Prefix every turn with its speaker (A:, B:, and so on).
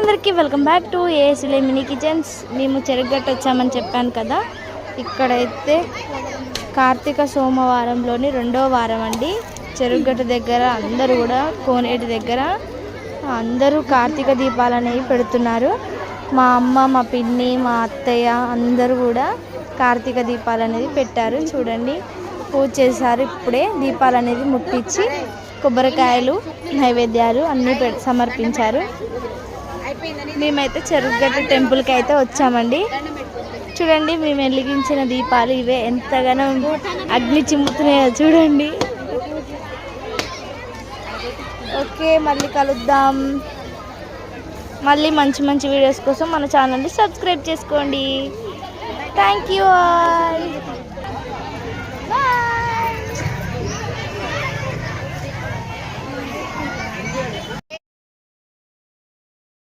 A: అందరికీ welcome back to ASL mini kitchens. మేము చెరుగట్టు వచ్చామని చెప్పాను కదా. ఇక్కడైతే కార్తీక సోమవారంలోని 2వ వారం అండి. చెరుగట్టు దగ్గర అందరూ కూడా కోనేటి దగ్గర అందరూ కార్తీక దీపాలు అనేవి పెడుతున్నారు. మా అమ్మ, మా పిన్ని, మా అత్తయ్య అందరూ కూడా కార్తీక దీపాలు అనేది పెట్టారు. చూడండి, పూజ చేశారు. ఇప్పుడే దీపాలు అనేది ముట్టించి కొబ్బరికాయలు నైవేద్యాలు అన్నీ సమర్పించారు. మేమైతే చెరుగట్టు టెంపుల్కి అయితే వచ్చామండి. చూడండి, మేము వెలిగించిన దీపాలు ఇవే. ఎంతగానో అగ్ని చిమ్ముతున్నాయో చూడండి. ఓకే, మళ్ళీ కలుద్దాం. మళ్ళీ మంచి మంచి వీడియోస్ కోసం మన ఛానల్ని సబ్స్క్రైబ్ చేసుకోండి. Thank you all.